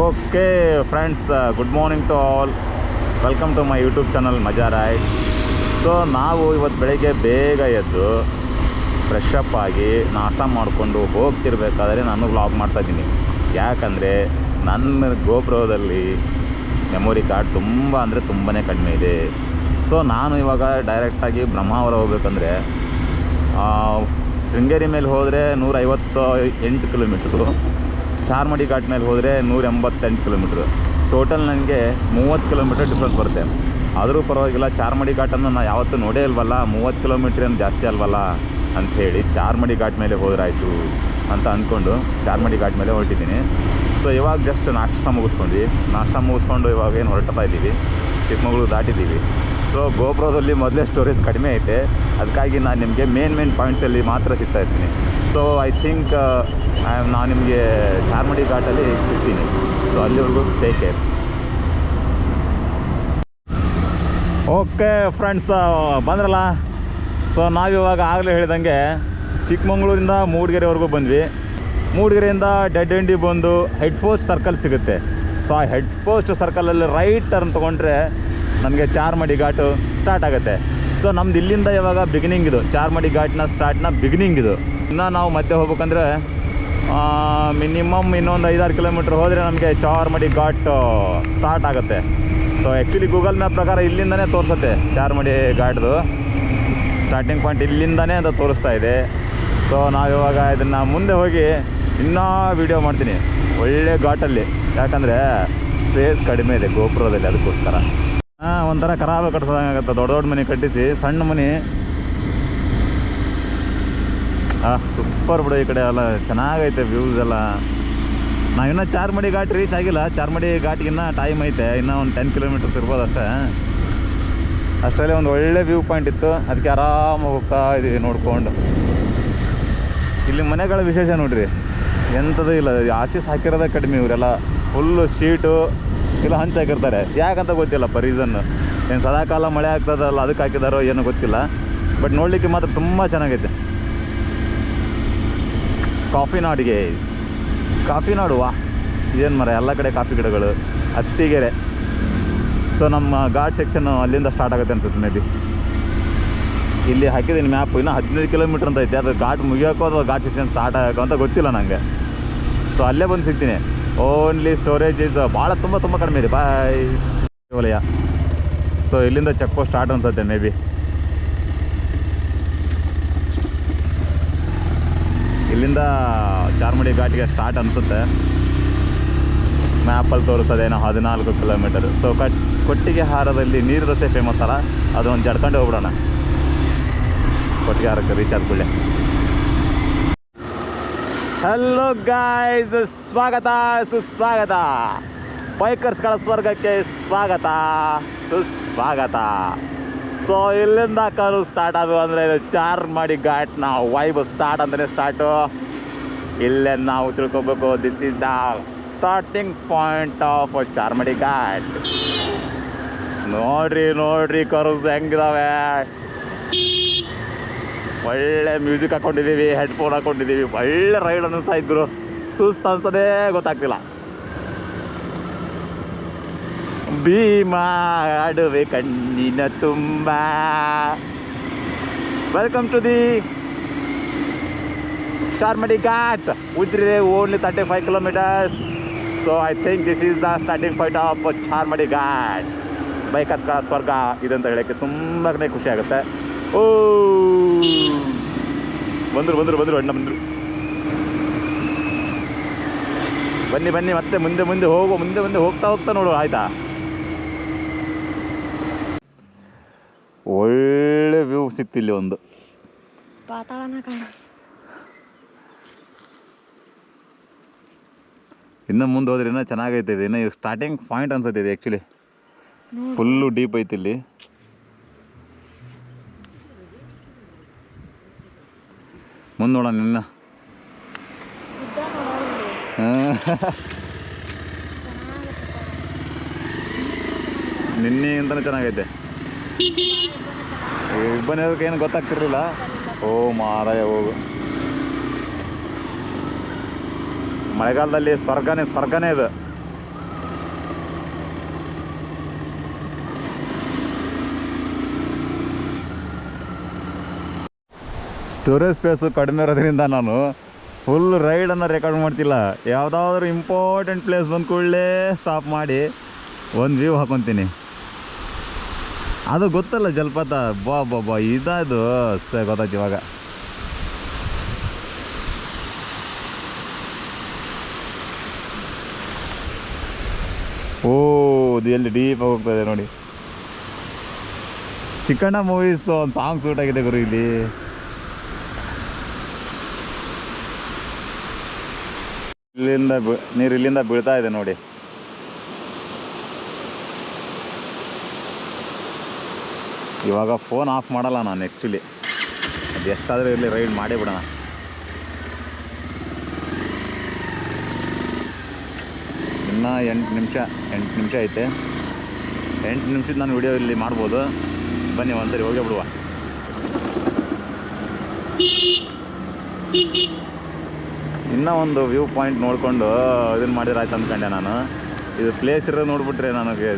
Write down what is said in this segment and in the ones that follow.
Okay friends, good morning to all. Welcome to my YouTube channel ಮಜಾ ರಾಯ್. So ನಾವು ಇವತ್ತು ಬೆಳಗ್ಗೆ ಬೇಗ ಎದ್ದು ಫ್ರೆಶ್ ಅಪ್ ಆಗಿ ನಾಷ್ಟ ಮಾಡಿಕೊಂಡು ಹೋಗ್ತಿರ್ಬೇಕಾದ್ರೆ ನಾನು ವ್ಲಾಗ್ ಮಾಡ್ತಾಯಿದ್ದೀನಿ. ಯಾಕಂದರೆ ನನ್ನ ಗೋಪ್ರದಲ್ಲಿ ಮೆಮೊರಿ ಕಾರ್ಡ್ ತುಂಬ ಅಂದರೆ ತುಂಬಾ ಕಡಿಮೆ ಇದೆ. ಸೊ ನಾನು ಇವಾಗ ಡೈರೆಕ್ಟಾಗಿ ಬ್ರಹ್ಮಾವರ ಹೋಗ್ಬೇಕಂದ್ರೆ ಶೃಂಗೇರಿ ಮೇಲೆ ಹೋದರೆ 158 ಕಿಲೋಮೀಟ್ರು, ಚಾರ್ಮಡಿ ಘಾಟ್ ಮೇಲೆ ಹೋದರೆ 188 ಕಿಲೋಮೀಟ್ರು. ಟೋಟಲ್ ನನಗೆ 30 ಕಿಲೋಮೀಟ್ರ್ ಡಿಫ್ರೆನ್ಸ್ ಬರುತ್ತೆ. ಆದರೂ ಪರವಾಗಿಲ್ಲ, ಚಾರ್ಮಡಿ ಘಾಟನ್ನು ನಾನು ಯಾವತ್ತೂ ನೋಡೇ ಇಲ್ವಲ್ಲ, 30 ಕಿಲೋಮೀಟ್ರ್ ಏನು ಜಾಸ್ತಿ ಅಲ್ವಲ್ಲ ಅಂಥೇಳಿ ಚಾರ್ಮಡಿ ಘಾಟ್ ಮೇಲೆ ಹೋದ್ರಾಯ್ತು ಅಂತ ಅಂದ್ಕೊಂಡು ಚಾರ್ಮಡಿ ಘಾಟ್ ಮೇಲೆ ಹೊರಟಿದ್ದೀನಿ. ಸೊ ಇವಾಗ ಜಸ್ಟ್ ನಾಷ್ಟ ಮುಗಿಸ್ಕೊಂಡು ಇವಾಗ ಏನು ಹೊರಡ್ತಾ ಇದ್ದೀವಿ, ಚಿಕ್ಕಮಗಳೂರು ದಾಟಿದ್ದೀವಿ. ಸೊ ಗೋಪ್ರದಲ್ಲಿ ಮೊದಲೇ ಸ್ಟೋರೇಜ್ ಕಡಿಮೆ ಐತೆ, ಅದಕ್ಕಾಗಿ ನಾನು ನಿಮಗೆ ಮೇನ್ ಪಾಯಿಂಟ್ಸಲ್ಲಿ ಮಾತ್ರ ಸಿಗ್ತಾ ಇರ್ತೀನಿ. ಸೊ ಐ ಥಿಂಕ್ ನಾನು ನಿಮಗೆ ಚಾರ್ಮಡಿ ಘಾಟಲ್ಲಿ ಸಿಗ್ತೀನಿ. ಸೊ ಅಲ್ಲಿವರೆಗೂ ಟೇಕ್ ಕೇರ್. ಓಕೆ ಫ್ರೆಂಡ್ಸ್, ಬಂದ್ರಲ್ಲ. ಸೊ ನಾವಿವಾಗ ಆಗಲೇ ಹೇಳಿದಂಗೆ ಚಿಕ್ಕಮಗಳೂರಿಂದ ಮೂಡಿಗೆರೆವರೆಗೂ ಬಂದ್ವಿ. ಮೂಡಿಗೆರೆಯಿಂದ ಡೆಡ್ ಎಂಡಿ ಬಂದು ಹೆಡ್ ಪೋಸ್ಟ್ ಸರ್ಕಲ್ ಸಿಗುತ್ತೆ. ಸೊ ಆ ಹೆಡ್ ಪೋಸ್ಟ್ ಸರ್ಕಲಲ್ಲಿ ರೈಟ್ ಟರ್ನ್ ತೊಗೊಂಡ್ರೆ ನಮಗೆ ಚಾರ್ಮಡಿ ಘಾಟು ಸ್ಟಾರ್ಟ್ ಆಗುತ್ತೆ. ಸೊ ನಮ್ದು ಇಲ್ಲಿಂದ ಇವಾಗ ಬಿಗಿನಿಂಗ್ ಇದು, ಚಾರ್ಮಡಿ ಘಾಟ್ನ ಸ್ಟಾರ್ಟ್ನ ಬಿಗಿನಿಂಗ್ ಇದು. ಇನ್ನು ನಾವು ಮಧ್ಯೆ ಹೋಗ್ಬೇಕಂದ್ರೆ ಮಿನಿಮಮ್ ಇನ್ನೊಂದು 5-6 ಕಿಲೋಮೀಟ್ರ್ ಹೋದರೆ ನಮಗೆ ಚಾರ್ಮಡಿ ಘಾಟ್ ಸ್ಟಾರ್ಟ್ ಆಗುತ್ತೆ. ಸೊ ಆ್ಯಕ್ಚುಲಿ ಗೂಗಲ್ ಮ್ಯಾಪ್ ಪ್ರಕಾರ ಇಲ್ಲಿಂದನೇ ತೋರಿಸುತ್ತೆ ಚಾರ್ಮಡಿ ಘಾಟ್ದು ಸ್ಟಾರ್ಟಿಂಗ್ ಪಾಯಿಂಟ್, ಇಲ್ಲಿಂದನೇ ಅಂತ ತೋರಿಸ್ತಾ ಇದೆ. ಸೊ ನಾವಿವಾಗ ಇದನ್ನು ಮುಂದೆ ಹೋಗಿ ಇನ್ನೂ ವೀಡಿಯೋ ಮಾಡ್ತೀನಿ ಒಳ್ಳೆ ಘಾಟಲ್ಲಿ, ಯಾಕಂದರೆ ಸ್ಪೇಸ್ ಕಡಿಮೆ ಇದೆ ಗೋಪುರದಲ್ಲಿ, ಅದಕ್ಕೋಸ್ಕರ. ಒಂಥರ ಖರಾಬ್ ಕಟ್ಸೋದಂಗಾಗತ್ತೆ. ದೊಡ್ಡ ಮನೆ ಕಟ್ಟಿಸಿ ಸಣ್ಣ ಮನೆ ಸೂಪರ್ ಬಿಡು. ಈ ಕಡೆ ಎಲ್ಲ ಚೆನ್ನಾಗೈತೆ ವ್ಯೂಸ್ ಎಲ್ಲ. ನಾವಿನ್ನೂ ಚಾರ್ಮಡಿ ಘಾಟ್ ರೀಚ್ ಆಗಿಲ್ಲ. ಚಾರ್ಮಡಿ ಘಾಟ್ಗಿನ್ನ ಟೈಮ್ ಐತೆ, ಇನ್ನೂ ಒಂದು 10 ಕಿಲೋಮೀಟರ್ಸ್ ಇರ್ಬೋದು ಅಷ್ಟೇ. ಅಷ್ಟರಲ್ಲಿ ಒಂದು ಒಳ್ಳೆ ವ್ಯೂ ಪಾಯಿಂಟ್ ಇತ್ತು, ಅದಕ್ಕೆ ಆರಾಮಾಗಿ ಹೋಗ್ತಾ ಇದ್ದೀವಿ ನೋಡ್ಕೊಂಡು. ಇಲ್ಲಿ ಮನೆಗಳ ವಿಶೇಷ ನೋಡ್ರಿ, ಎಂಥದ್ದು ಇಲ್ಲ, ಆಸೀಸ್ ಹಾಕಿರೋದೇ ಕಡಿಮೆ. ಇವರೆಲ್ಲ ಫುಲ್ಲು ಶೀಟು ಇಲ್ಲ ಹಂಚು ಹಾಕಿರ್ತಾರೆ. ಯಾಕಂತ ಗೊತ್ತಿಲ್ಲಪ್ಪ ರೀಸನ್ನು. ಏನು ಸದಾಕಾಲ ಮಳೆ ಆಗ್ತದಲ್ಲ ಅದಕ್ಕೆ ಹಾಕಿದಾರೋ ಏನೋ ಗೊತ್ತಿಲ್ಲ. ಬಟ್ ನೋಡಲಿಕ್ಕೆ ಮಾತ್ರ ತುಂಬ ಚೆನ್ನಾಗೈತೆ. ಕಾಫಿ ನಾಡು ವಾ, ಏನು ಮರ, ಎಲ್ಲ ಕಡೆ ಕಾಫಿ ಗಿಡಗಳು. ಹತ್ತಿಗೆರೆ. ಸೊ ನಮ್ಮ ಘಾಟ್ ಸೆಕ್ಷನ್ನು ಅಲ್ಲಿಂದ ಸ್ಟಾರ್ಟ್ ಆಗುತ್ತೆ ಅನ್ಸುತ್ತೆ ಮೇ ಬಿ. ಇಲ್ಲಿ ಹಾಕಿದ್ದೀನಿ ಮ್ಯಾಪ್, ಇನ್ನೂ 15 ಕಿಲೋಮೀಟ್ರ್ ಅಂತ ಐತೆ. ಅದು ಘಾಟ್ ಮುಗಿಯೋಕ್ಕೋ ಅಥವಾ ಘಾಟ್ ಸೆಕ್ಷನ್ ಸ್ಟಾರ್ಟ್ ಆಗೋಕ್ಕೋ ಅಂತ ಗೊತ್ತಿಲ್ಲ ನನಗೆ. ಸೊ ಅಲ್ಲೇ ಬಂದು ಸಿಗ್ತೀನಿ. ಓನ್ಲಿ ಸ್ಟೋರೇಜ್ ಇಸ್ ಭಾಳ ತುಂಬ ಕಡಿಮೆ ಇದೆ. ಬಾಯ್ ವಲಯ. ಸೊ ಇಲ್ಲಿಂದ ಚೆಕ್ ಪೋಸ್ಟ್ ಸ್ಟಾರ್ಟ್ ಅನ್ಸುತ್ತೆ ಮೇ ಬಿ. ಇಲ್ಲಿಂದ ಚಾರ್ಮಡಿ ಘಾಟಿಗೆ ಸ್ಟಾರ್ಟ್ ಅನಿಸುತ್ತೆ. ಮ್ಯಾಪಲ್ಲಿ ತೋರಿಸ್ತದೆ ಏನೋ 14 ಕಿಲೋಮೀಟರ್. ಸೊ ಕೊಟ್ಟಿಗೆ ಹಾರದಲ್ಲಿ ನೀರು ದೋಸೆ ಫೇಮಸ್ ಅಲ್ಲ, ಅದೊಂದು ಜಡ್ಕೊಂಡು ಹೋಗ್ಬಿಡೋಣ. ಕೊಟ್ಟಿಗೆ ಹಾರಕ್ಕೆ ರೀಚ್ ಆದ ಕೂಡಲೇ. ಹಲೋ ಗಾಯ್ಸ್, ಸ್ವಾಗತ ಸುಸ್ವಾಗತ, ಬೈಕರ್ಸ್ಗಳ ಸ್ವರ್ಗಕ್ಕೆ ಸ್ವಾಗತ ಸುಸ್ವಾಗತ. ಸೊ ಇಲ್ಲಿಂದ ಕರು ಸ್ಟಾರ್ಟ್ ಆದವು ಅಂದರೆ ಇದು ಚಾರ್ಮಡಿ ಘಾಟ್ನ ವೈಬ್ ಸ್ಟಾರ್ಟ್ ಅಂತಲೇ ಸ್ಟಾರ್ಟು. ಇಲ್ಲೇ ನಾವು ತಿಳ್ಕೊಬೇಕು, this is the starting point of Charmadi ghat. ನೋಡ್ರಿ ಕರುಸ್ ಹೆಂಗಿದಾವೆ. ಒಳ್ಳೆ ಮ್ಯೂಸಿಕ್ ಹಾಕ್ಕೊಂಡಿದ್ದೀವಿ, ಹೆಡ್ಫೋನ್ ಹಾಕ್ಕೊಂಡಿದ್ದೀವಿ, ಒಳ್ಳೆ ರೈಡ್ ಅನ್ನಿಸ್ತಾ ಇದ್ರು. ಸುಸ್ತು ಅನ್ಸೋದೇ ಗೊತ್ತಾಗ್ತಿಲ್ಲ. ಭೀಮಾ ಆಡುವೆ ಕಣ್ಣಿನ ತುಂಬ. Welcome to the Charmadi Ghat with only 35 kilometres. So I think this is the starting point of Charmadi Ghat. ಬೈಕರ್ಸ್ಗಳ ಸ್ವರ್ಗ ಇದಂತ ಹೇಳೋಕ್ಕೆ ತುಂಬಾ ಖುಷಿ ಆಗುತ್ತೆ. ಓ ಬಂದರು ಅಣ್ಣ ಬಂದರು. ಬನ್ನಿ ಮತ್ತೆ ಮುಂದೆ ಹೋಗ್ತಾ ನೋಡು, ಆಯ್ತಾ. ಒಳ್ಳೆ ವ್ಯೂ ಸಿಕ್ತಿಲ್ಲಿ ಒಂದು. ಇನ್ನು ಮುಂದೆ ಹೋದ್ರೆ ಇನ್ನೂ ಚೆನ್ನಾಗೈತೆ. ಇದು ಇನ್ನು ಸ್ಟಾರ್ಟಿಂಗ್ ಪಾಯಿಂಟ್ ಅನ್ಸುತ್ತೆ ಇದು. ಆ್ಯಕ್ಚುಲಿ ಫುಲ್ಲು ಡೀಪ್ ಐತಿ ಇಲ್ಲಿ. ಮುಂದೆ ನೋಡೋಣ ನಿನ್ನ. ನಿನ್ನೆಗಿಂತಲೂ ಚೆನ್ನಾಗೈತೆ. ಇಬ್ಬನೇದಕ್ಕೆ ಏನು ಗೊತ್ತಾಗ್ತಿರ್ಲಿಲ್ಲ. ಓ ಮಾರಾಯ ಹೋಗು. ಮಳೆಗಾಲದಲ್ಲಿ ಸ್ವರ್ಗನೇ ಇದು. ಸ್ಟೋರೇಜ್ ಸ್ಪೇಸು ಕಡಿಮೆ ಇರೋದ್ರಿಂದ ನಾನು ಫುಲ್ ರೈಡನ್ನು ರೆಕಾರ್ಡ್ ಮಾಡ್ತಿಲ್ಲ. ಯಾವುದಾದ್ರೂ ಇಂಪಾರ್ಟೆಂಟ್ ಪ್ಲೇಸ್ ಬಂದ ಕೂಡಲೇ ಸ್ಟಾಪ್ ಮಾಡಿ ಒಂದು ವ್ಯೂ ಹಾಕೊತೀನಿ. ಅದು ಗೊತ್ತಲ್ಲ ಜಲಪಾತ, ಬಾ ಇದದು ಗೊತ್ತಾಯ್ತು ಇವಾಗ. ಓ ಅದು ಎಲ್ಲಿ ಡೀಪಾಗಿ ಹೋಗ್ತದೆ ನೋಡಿ. ಚಿಕ್ಕಣ್ಣ ಮೂವೀಸ್ ಒಂದು ಸಾಂಗ್ ಶೂಟ್ ಆಗಿದೆ ಗುರು ಇಲ್ಲಿ. ನೀರು ಇಲ್ಲಿಂದ ಬೀಳ್ತಾ ಇದೆ ನೋಡಿ. ಇವಾಗ ಫೋನ್ ಆಫ್ ಮಾಡಲ್ಲ ನಾನು ಆ್ಯಕ್ಚುಲಿ. ಅದು ಎಷ್ಟಾದರೂ ಇಲ್ಲಿ ರೈಡ್ ಮಾಡೇ ಬಿಡೋಣ. ಇನ್ನೂ 8 ನಿಮಿಷ ಐತೆ. 8 ನಿಮಿಷದ ನಾನು ವಿಡಿಯೋ ಇಲ್ಲಿ ಮಾಡ್ಬೋದು. ಬನ್ನಿ ಒಂದ್ಸರಿ ಹೋಗೇ ಬಿಡುವ. ಇನ್ನೂ ಒಂದು ವ್ಯೂ ಪಾಯಿಂಟ್ ನೋಡಿಕೊಂಡು ಇದನ್ನು ಮಾಡಿದ್ರೆ ಆಯ್ತು ಅಂದ್ಕೊಂಡೆ ನಾನು. ಇದು ಪ್ಲೇಸ್ ಇರೋದು ನೋಡಿಬಿಟ್ರೆ ನನಗೆ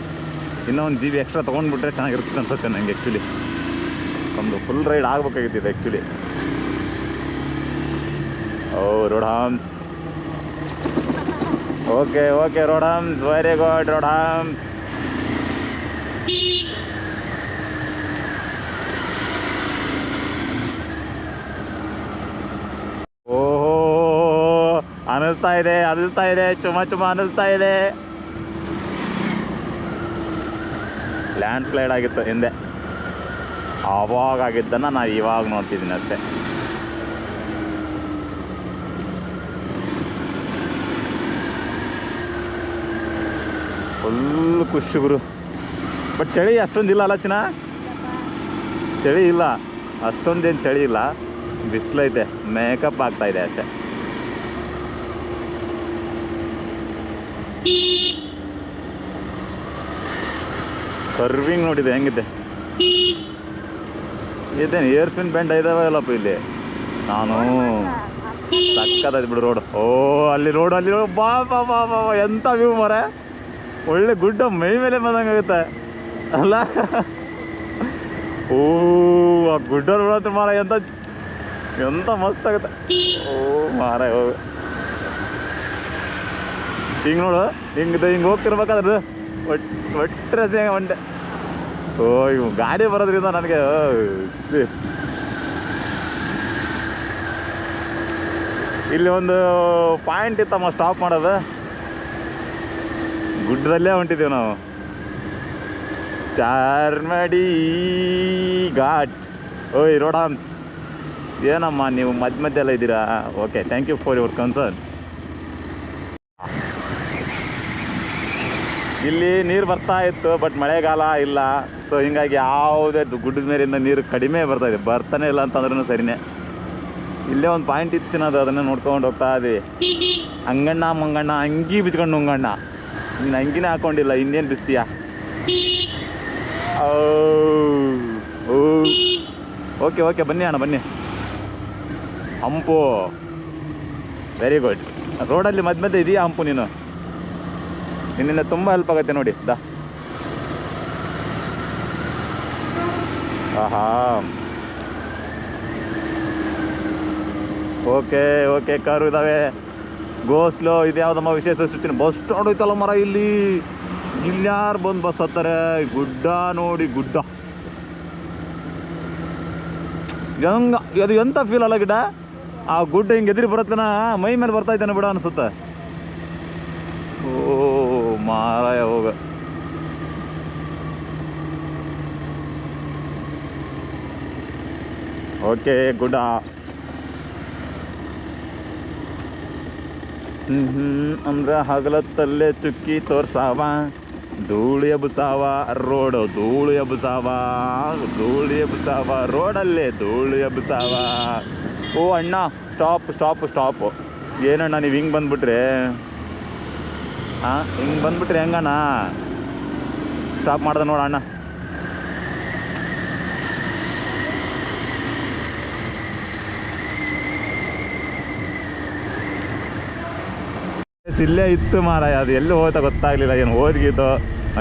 ಇನ್ನೂ ಒಂದು GB ಎಕ್ಸ್ಟ್ರಾ ತೊಗೊಂಡ್ಬಿಟ್ರೆ ಚೆನ್ನಾಗಿರುತ್ತೆ ಅನ್ಸುತ್ತೆ ನನಗೆ. ಆ್ಯಕ್ಚುಲಿ ಒಂದು ಫುಲ್ ರೈಡ್ ಆಗಬೇಕಾಗಿತ್ತು ಆ್ಯಕ್ಚುಲಿ. ಓ ರೋಡಾಮ್ಸ್, ಓಕೆ ರೋಡಾಮ್ಸ್, ವೆರಿ ಗುಡ್ ರೋಡಾಮ್ಸ್. ಓಹೋ ಅನಿಸ್ತಾ ಇದೆ, ಚುಮ ಅನಿಸ್ತಾ ಇದೆ. ಲ್ಯಾಂಡ್ ಸ್ಲೈಡ್ ಆಗಿತ್ತು ಹಿಂದೆ, ಆವಾಗ ಆಗಿದ್ದನ್ನು ನಾನು ಇವಾಗ ನೋಡ್ತಿದ್ದೀನಿ ಅಷ್ಟೇ. ಫುಲ್ ಖುಷಿ ಗುರು. ಬಟ್ ಚಳಿ ಅಷ್ಟೊಂದಿಲ್ಲ ಅಲ್ಲ ಚಿನ್ನ? ಚಳಿ ಇಲ್ಲ, ಅಷ್ಟೊಂದೇನು ಚಳಿ ಇಲ್ಲ, ಬಿಸಿಲೈತೆ, ಮೇಕಪ್ ಆಗ್ತಾ ಇದೆ ಅಷ್ಟೇ. ಕರ್ವಿಂಗ್ ನೋಡಿದೆ ಹೆಂಗಿದೆ. ಇದೇನು ಏರ್ ಪಿನ್ ಬೆಂಡ್ ಇದಾವೆ ಅಲ್ಲಪ್ಪ ಇಲ್ಲಿ. ನಾನು ಸಕ್ಕದಾಯ್ತು ಬಿಡು ರೋಡ್. ಓ ಅಲ್ಲಿ ರೋಡ್ ಬಾ ಎಂಥ ವ್ಯೂ ಮರ. ಒಳ್ಳೆ ಗುಡ್ಡ ಮೈ ಮೇಲೆ ಬಂದಂಗಾಗುತ್ತೆ ಅಲ್ಲ. ಓ ಆ ಗುಡ್ಡ ನೋಡತ್ರ ಮಾರ ಎಂತ ಮಸ್ತ್ ಆಗುತ್ತೆ. ಓ ಮಾರ ಹೋಗ ಹಿಂಗೆ ನೋಡು, ಹಿಂಗೆ ಹೋಗ್ತಿರ್ಬೇಕಾದ್ರೆ ಒಟ್ಟರೆ ಒಂಡೆ. ಓ ಇವು ಗಾಡಿ ಬರೋದ್ರಿಂದ ನನಗೆ ಇಲ್ಲಿ ಒಂದು ಪಾಯಿಂಟ್ ಇತ್ತಮ್ಮ ಸ್ಟಾಪ್ ಮಾಡೋದು. ಗುಡ್ಡದಲ್ಲೇ ಹೊಂಟಿದ್ದೀವಿ ನಾವು. ಚಾರ್ಮಡಿ ಘಾಟ್. ಓಯ್ ರೋಡಾಮ್ಸ್, ಏನಮ್ಮ ನೀವು ಮಧ್ಯೆಲ್ಲ ಇದ್ದೀರಾ? Okay, thank you for your concern. ಇಲ್ಲಿ ನೀರು ಬರ್ತಾ ಇತ್ತು, ಬಟ್ ಮಳೆಗಾಲ ಇಲ್ಲ. ಸೊ ಹಿಂಗಾಗಿ ಯಾವುದೇ ಗುಡ್ಡದ ಮೇಲಿಂದ ನೀರು ಕಡಿಮೆ ಬರ್ತಾಯಿದೆ, ಬರ್ತಾನೆ ಇಲ್ಲ ಅಂತಂದ್ರೂ ಸರಿನೇ. ಇಲ್ಲೇ ಒಂದು ಪಾಯಿಂಟ್ ಇತ್ತು, ಅದನ್ನು ನೋಡ್ಕೊಂಡು ಹೋಗ್ತಾ ಇದ್ದೀವಿ. ಅಂಗಣ್ಣ ಮಂಗಣ್ಣ ಅಂಗಿ ಬಿಚ್ಕೊಂಡು ನುಂಗಣ್ಣ. ನೀನು ಅಂಗಿನೇ ಹಾಕ್ಕೊಂಡಿಲ್ಲ, ಇನ್ನೇನು ಬಿಸ್ತೀಯಾ? ಓಕೆ ಬನ್ನಿ ಅಣ್ಣ ಬನ್ನಿ. Hump very good. ರೋಡಲ್ಲಿ ಮಧ್ಯೆ ಇದೆಯಾ ಹಂಪು? ನೀನು ನಿನ್ನಿಂದ ತುಂಬ ಹೆಲ್ಪ್ ಆಗುತ್ತೆ ನೋಡಿ. ಆಹಾ ಓಕೆ ಕಾರು ಇದ್ದಾವೆ. ಗೋಸ್ಲೋ ಇದು ಯಾವುದಮ್ಮ ವಿಶೇಷ ಸೂಚನೆ. ಬಸ್ ಸ್ಟಾಂಡ್ ಹೋಯ್ತಲ್ಲ ಮರ ಇಲ್ಲಿ. ಇಲ್ಯಾರು ಬಂದು ಬಸ್ ಹತ್ತಾರೆ? ಗುಡ್ಡ ನೋಡಿ, ಗುಡ್ಡ ಅದು ಎಂತ ಫೀಲ್ ಅಲ್ಲ ಗಿಡ. ಆ ಗುಡ್ಡ ಹಿಂಗೆ ಎದುರು ಬರುತ್ತನ ಮೈ ಮೇಲೆ ಬರ್ತಾ ಇದ್ದಾನೆ ಬಿಡ ಅನಿಸುತ್ತೆ. ಓ ಮಾರಾಯ ಹೋಗ. ಓಕೆ ಗುಡ್ಡ. ಅಂದ್ರೆ ಹಗಲತ್ತಲ್ಲೇ ಚುಕ್ಕಿ ತೋರ್ಸಾವ, ಧೂಳು ಎಬ್ಸಾವ ರೋಡು, ಧೂಳು ಎಬ್ಸಾವ ರೋಡಲ್ಲೇ ಧೂಳು ಎಬ್ಸಾವ. ಓ ಅಣ್ಣ ಸ್ಟಾಪ್. ಏನಣ್ಣ ನೀವು ಹಿಂಗೆ ಬಂದ್ಬಿಟ್ರೆ? ಹಿಂಗೆ ಬಂದ್ಬಿಟ್ರೆ ಹೆಂಗಣ್ಣ? ಸ್ಟಾಪ್ ಮಾಡ್ದೆ ನೋಡ ಅಣ್ಣ. ಇಲ್ಲೇ ಇತ್ತು ಮಾರಾಯ, ಅದು ಎಲ್ಲಿ ಹೋಯ್ತಾ ಗೊತ್ತಾಗಲಿಲ್ಲ. ಏನು ಹೋದ್ಗಿತ್ತು,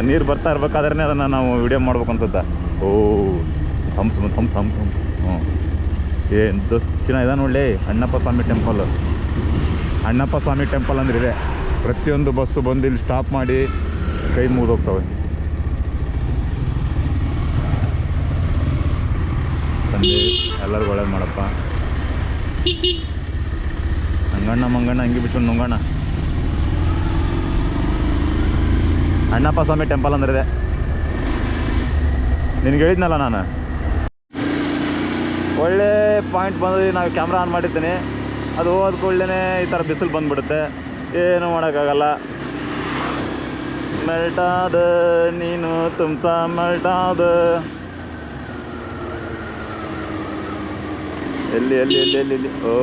ನೀರು ಬರ್ತಾ ಇರ್ಬೇಕಾದ್ರೆ ಅದನ್ನು ನಾವು ವಿಡಿಯೋ ಮಾಡ್ಬೇಕು ಅನ್ಸುತ್ತೆ. ಓ ಹಂಪ್. ಹ್ಞೂ ಏನು ಚಿನ್ನ ಇದೆ ನೋಡಲಿ, ಅಣ್ಣಪ್ಪ ಸ್ವಾಮಿ ಟೆಂಪಲ್. ಅಣ್ಣಪ್ಪ ಸ್ವಾಮಿ ಟೆಂಪಲ್ ಅಂದ್ರೆ ಇದೆ. ಪ್ರತಿಯೊಂದು ಬಸ್ಸು ಬಂದು ಇಲ್ಲಿ ಸ್ಟಾಪ್ ಮಾಡಿ ಕೈ ಮುಗಿದೋಗ್ತವೆ. ತಂದೆ ಎಲ್ಲರಿಗೂ ಒಳ್ಳೇದು ಮಾಡಪ್ಪ. ಹಂಗಣ್ಣ ಮಂಗಣ್ಣ ಹಂಗೆ ಬಿಟ್ಕೊಂಡು ನುಂಗಣ್ಣ. ಅಣ್ಣಪ್ಪ ಸ್ವಾಮಿ ಟೆಂಪಲ್ ಅಂದ್ರೆ ಇದೆ. ನಿನಗೆ ಹೇಳಿದ್ನಲ್ಲ ನಾನು, ಒಳ್ಳೆ ಪಾಯಿಂಟ್ ಬಂದು ನಾವು ಕ್ಯಾಮ್ರಾ ಆನ್ ಮಾಡಿರ್ತೀನಿ, ಅದು ಹೋದ ಕೂಡಲೇ ಈ ಥರ ಬಿಸಿಲು ಬಂದುಬಿಡುತ್ತೆ, ಏನು ಮಾಡೋಕ್ಕಾಗಲ್ಲ. ಮೆಲ್ಟಾದ ನೀನು ತುಮ್ಸ ಮೆಲ್ಟಾದ. ಎಲ್ಲಿ ಎಲ್ಲಿ ಎಲ್ಲಿ ಎಲ್ಲಿ ಎಲ್ಲಿ ಓ,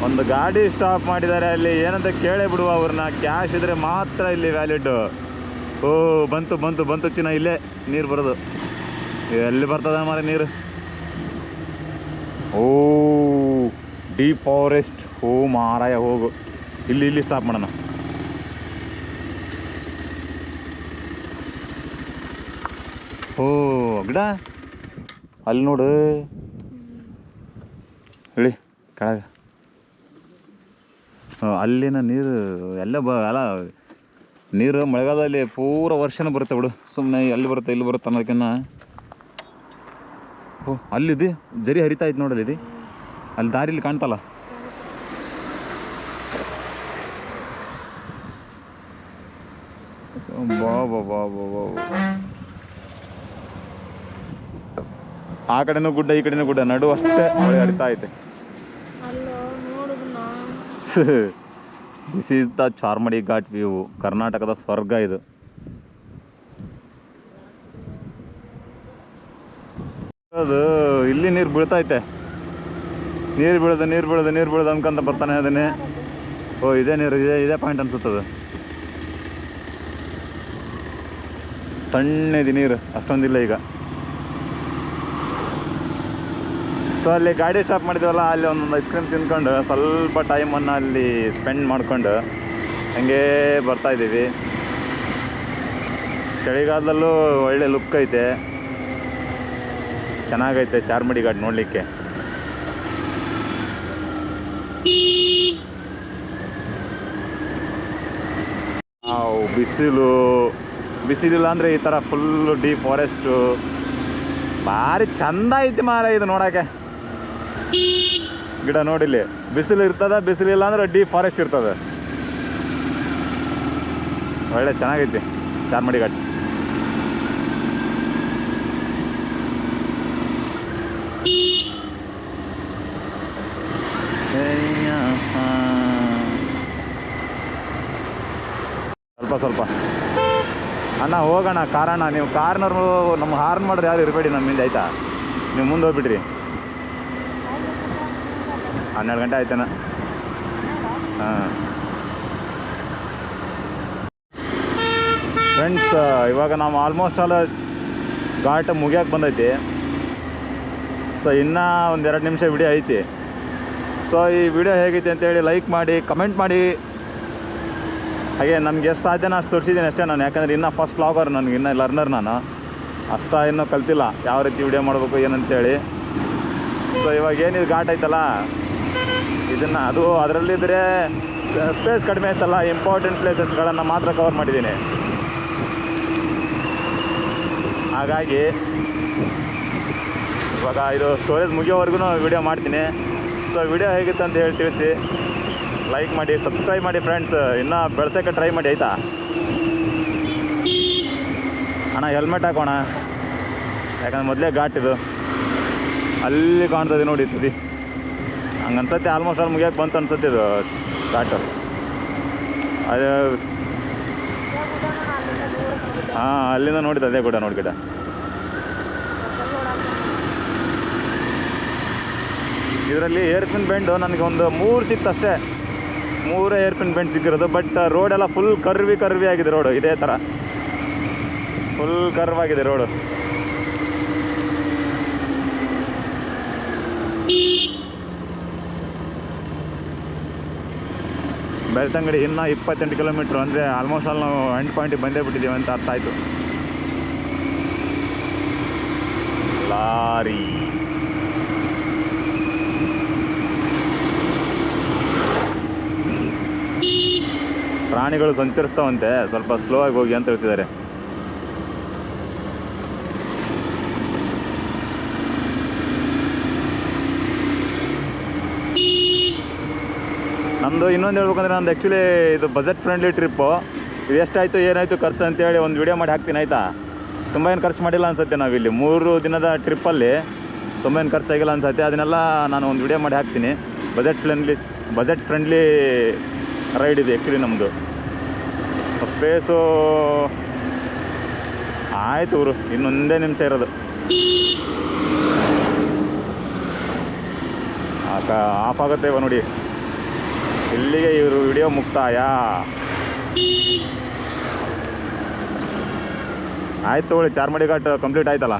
ಒಂದು ಗಾಡಿ ಸ್ಟಾಪ್ ಮಾಡಿದ್ದಾರೆ ಅಲ್ಲಿ, ಏನಂತ ಕೇಳೇ ಬಿಡುವ ಅವ್ರನ್ನ. ಕ್ಯಾಶ್ ಇದ್ರೆ ಮಾತ್ರ ಇಲ್ಲಿ ವ್ಯಾಲಿಡ್. ಓ ಬಂತು ಬಂತು ಬಂತು ಚಿನ್ನ, ಇಲ್ಲೇ ನೀರು ಬರೋದು. ಎಲ್ಲಿ ಬರ್ತದ ಮಾರ ನೀರು? ಓ ಡೀಪ್ ಫಾರೆಸ್ಟ್. ಓ ಮಾರಾಯ ಹೋಗು, ಇಲ್ಲಿ ಇಲ್ಲಿ ಸ್ಟಾಪ್ ಮಾಡೋಣ. ಓ ಗಿಡ ಅಲ್ಲಿ ನೋಡು, ಹೇಳಿ ಕೆಳಗೆ. ಅಲ್ಲಿನ ನೀರು ಎಲ್ಲ ಅಲ್ಲ, ನೀರು ಮಳೆಗಾಲದಲ್ಲಿ ಪೂರ ವರ್ಷನೂ ಬರುತ್ತೆ ಬಿಡು. ಸುಮ್ಮನೆ ಎಲ್ಲಿ ಬರುತ್ತೆ ಇಲ್ಲಿ ಬರುತ್ತೆ ಅನ್ನೋದಕ್ಕಿನ್ನ. ಓ ಅಲ್ಲಿದೆ ಜರಿ ಹರಿತಾ ಇತ್ತು ನೋಡಲ್ಲಿ, ಇದು ಅಲ್ಲಿ ದಾರಿಲಿ ಕಾಣ್ತಲ್ಲ. ಬಾ ಬಾ ಬಾ ಬಾ ಬಾ. ಆ ಕಡೆನೂ ಗುಡ್ಡ ಈ ಕಡೆನೂ ಗುಡ್ಡ, ನಡು ಅಷ್ಟೇ ಮಳೆ ಹರಿತಾ ಐತೆ. This is the Charmadi ghat view. ಕರ್ನಾಟಕದ ಸ್ವರ್ಗ ಇದು. ಅದು ಇಲ್ಲಿ ನೀರು ಬೀಳ್ತೈತೆ, ನೀರು ಬೀಳೋದು ನೀರು ಬೀಳೋದು ನೀರು ಬೀಳೋದು ಅನ್ಕೊಂತ ಬರ್ತಾನೆ ಅದನ್ನೇ. ಓ ಇದೇ ನೀರು, ಇದೇ ಪಾಯಿಂಟ್ ಅನ್ಸುತ್ತದು. ಸಣ್ಣದು ನೀರು, ಅಷ್ಟೊಂದಿಲ್ಲ ಈಗ. ಸೊ ಅಲ್ಲಿ ಗಾಡಿ ಸ್ಟಾಪ್ ಮಾಡಿದ್ದೀವಲ್ಲ, ಅಲ್ಲಿ ಒಂದೊಂದು ಐಸ್ ಕ್ರೀಮ್ ತಿನ್ಕೊಂಡು ಸ್ವಲ್ಪ ಟೈಮನ್ನು ಅಲ್ಲಿ ಸ್ಪೆಂಡ್ ಮಾಡ್ಕೊಂಡು ಹಂಗೇ ಬರ್ತಾಯಿದ್ದೀವಿ. ಚಳಿಗಾಲದಲ್ಲೂ ಒಳ್ಳೆ ಲುಕ್ ಐತೆ, ಚೆನ್ನಾಗೈತೆ ಚಾರ್ಮಡಿ ಘಾಟ್ ನೋಡಲಿಕ್ಕೆ. ಬಿಸಿಲು ಬಿಸಿಲಿಲ್ಲ ಅಂದರೆ ಈ ಥರ ಫುಲ್ಲು ಡೀಪ್ ಫಾರೆಸ್ಟು ಭಾರಿ ಚಂದ ಐತಿ ಮಾರ ಇದು ನೋಡೋಕ್ಕೆ. ಗಿಡ ನೋಡಿಲ್ಲಿ, ಬಿಸಿಲು ಇರ್ತದ, ಬಿಸಿಲಿಲ್ಲ ಅಂದ್ರೆ ಡೀಪ್ ಫಾರೆಸ್ಟ್ ಇರ್ತದೆ. ಒಳ್ಳೆ ಚೆನ್ನಾಗೈತಿ ಚಾರ್ಮಡಿ ಘಾಟ್. ಸ್ವಲ್ಪ ಸ್ವಲ್ಪ ಅಣ್ಣ ಹೋಗೋಣ ಕಾರಣ. ನೀವು ಕಾರ್ನರು ನಮ್ಮ ಹಾರ್ನ್ ಮಾಡಿದ್ರೆ ಯಾರು ಇರಬೇಡಿ ನಮ್ಮ ಹಿಂದೆ, ಆಯಿತಾ? ನೀವು ಮುಂದೆ ಹೋಗ್ಬಿಡ್ರಿ. 12 ಗಂಟೆ ಆಯ್ತಾನ. ಹಾಂ ಫ್ರೆಂಡ್ಸ್, ಇವಾಗ ನಾವು ಆಲ್ಮೋಸ್ಟ್ ಆಲ್ ಘಾಟ್ ಮುಗಿಯೋಕೆ ಬಂದೈತಿ. ಸೊ ಇನ್ನೂ ಒಂದು 2 ನಿಮಿಷ ವಿಡಿಯೋ ಐತಿ. ಸೊ ಈ ವಿಡಿಯೋ ಹೇಗೈತಿ ಅಂತೇಳಿ ಲೈಕ್ ಮಾಡಿ, ಕಮೆಂಟ್ ಮಾಡಿ. ಹಾಗೆ ನಮ್ಗೆ ಎಷ್ಟು ಸಾಧ್ಯನೋ ಅಷ್ಟು ತೋರಿಸಿದ್ದೀನಿ ಅಷ್ಟೇ ನಾನು, ಯಾಕಂದರೆ ಇನ್ನೂ ಫಸ್ಟ್ ವ್ಲಾಗರ್, ನನಗೆ ಇನ್ನೂ ಲರ್ನರ್, ನಾನು ಅಷ್ಟು ಇನ್ನೂ ಕಲ್ತಿಲ್ಲ ಯಾವ ರೀತಿ ವಿಡಿಯೋ ಮಾಡಬೇಕು ಏನಂತೇಳಿ. ಸೊ ಇವಾಗ ಏನಿದು ಘಾಟ್ ಐತಲ್ಲ, ಇದನ್ನು ಅದು ಅದರಲ್ಲಿದ್ದರೆ ಸ್ಪೇಸ್ ಕಡಿಮೆ ಐತಲ್ಲ, ಇಂಪಾರ್ಟೆಂಟ್ ಪ್ಲೇಸಸ್ಗಳನ್ನು ಮಾತ್ರ ಕವರ್ ಮಾಡಿದ್ದೀನಿ. ಹಾಗಾಗಿ ಇವಾಗ ಇದು ಸ್ಟೋರೇಜ್ ಮುಗಿಯೋವರೆಗೂ ವಿಡಿಯೋ ಮಾಡ್ತೀನಿ. ಸೊ ವಿಡಿಯೋ ಹೇಗಿತ್ತು ಅಂತ ಹೇಳಿ ತಿಳಿಸಿ, ಲೈಕ್ ಮಾಡಿ, ಸಬ್ಸ್ಕ್ರೈಬ್ ಮಾಡಿ ಫ್ರೆಂಡ್ಸ್. ಇನ್ನೂ ಬೆಳ್ಸೋಕ್ಕೆ ಟ್ರೈ ಮಾಡಿ, ಆಯಿತಾ? ಅಣ್ಣ ಹೆಲ್ಮೆಟ್ ಹಾಕೋಣ, ಯಾಕಂದ್ರೆ ಮೊದಲೇ ಘಾಟ್ ಇದು. ಅಲ್ಲಿ ಕಾಣ್ತದೆ ನೋಡಿ ತುದಿ, ಹಂಗೆ ಅನ್ಸತ್ತೆ. ಆಲ್ಮೋಸ್ಟ್ ಅಲ್ಲಿ ಮುಗಿಯೋಕೆ ಬಂತು ಅನ್ಸುತ್ತೆ ಇದು ಘಾಟು. ಅದು ಹಾಂ, ಅಲ್ಲಿಂದ ನೋಡಿದ್ದು ಅದೇ ಕೂಡ ನೋಡ್ಕಿಡ. ಇದರಲ್ಲಿ ಏರ್ಪಿನ್ ಬೆಂಡು ನನಗೆ ಒಂದು 3 ಸಿಕ್ತು ಅಷ್ಟೇ, 3 ಏರ್ಪಿನ್ ಬೆಂಡ್ ಸಿಕ್ಕಿರೋದು. ಬಟ್ ರೋಡೆಲ್ಲ ಫುಲ್ ಕರ್ವಿ ಆಗಿದೆ ರೋಡು, ಇದೇ ಥರ ಫುಲ್ ಕರ್ವ್ ಆಗಿದೆ ರೋಡು. ಬೆಳ್ತಂಗಡಿ ಇನ್ನೂ 28 ಕಿಲೋಮೀಟ್ರ್, ಅಂದರೆ ಆಲ್ಮೋಸ್ಟ್ ಅಲ್ಲಿ ನಾವು ಎಂಡ್ ಪಾಯಿಂಟಿಗೆ ಬಂದೇ ಬಿಟ್ಟಿದ್ದೀವಿ ಅಂತ ಅರ್ಥ ಆಯಿತು. ಲಾರಿ ಪ್ರಾಣಿಗಳು ಸಂಚರಿಸ್ತಾವಂತೆ, ಸ್ವಲ್ಪ ಸ್ಲೋ ಆಗಿ ಹೋಗಿ ಅಂತ ಹೇಳ್ತಿದ್ದಾರೆ. ನಮ್ಮದು ಇನ್ನೊಂದು ಹೇಳ್ಬೇಕಂದ್ರೆ ನಂದು ಆ್ಯಕ್ಚುಲಿ ಇದು ಬಜೆಟ್ ಫ್ರೆಂಡ್ಲಿ ಟ್ರಿಪ್ಪು. ಇದು ಎಷ್ಟಾಯಿತು ಏನಾಯಿತು ಖರ್ಚು ಅಂತೇಳಿ ಒಂದು ವಿಡಿಯೋ ಮಾಡಿ ಹಾಕ್ತೀನಿ ಆಯಿತಾ. ತುಂಬ ಏನು ಖರ್ಚು ಮಾಡಿಲ್ಲ ಅನ್ಸುತ್ತೆ, ನಾವಿಲ್ಲಿ 3 ದಿನದ ಟ್ರಿಪ್ಪಲ್ಲಿ ತುಂಬ ಏನು ಖರ್ಚಾಗಿಲ್ಲ ಅನ್ಸುತ್ತೆ. ಅದನ್ನೆಲ್ಲ ನಾನು ಒಂದು ವಿಡಿಯೋ ಮಾಡಿ ಹಾಕ್ತೀನಿ. ಬಜೆಟ್ ಫ್ರೆಂಡ್ಲಿ ರೈಡ್ ಇದೆ ಆ್ಯಕ್ಚುಲಿ ನಮ್ಮದು. ಸ್ಪೇಸು ಆಯಿತು ಇವರು ಇನ್ನೊಂದೇ ನಿಮಿಷ ಇರೋದು. ಆಫ್ ಆಗುತ್ತೆ ಇವ ನೋಡಿ. ಇಲ್ಲಿಗೆ ಇವರು ವಿಡಿಯೋ ಮುಕ್ತಾಯ. ಆಯ್ತು ತಗೊಳ್ಳಿ, ಚಾರ್ಮಾಡಿ ಘಾಟ್ ಕಂಪ್ಲೀಟ್ ಆಯ್ತಲ್ಲ.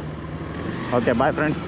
Okay bye friends.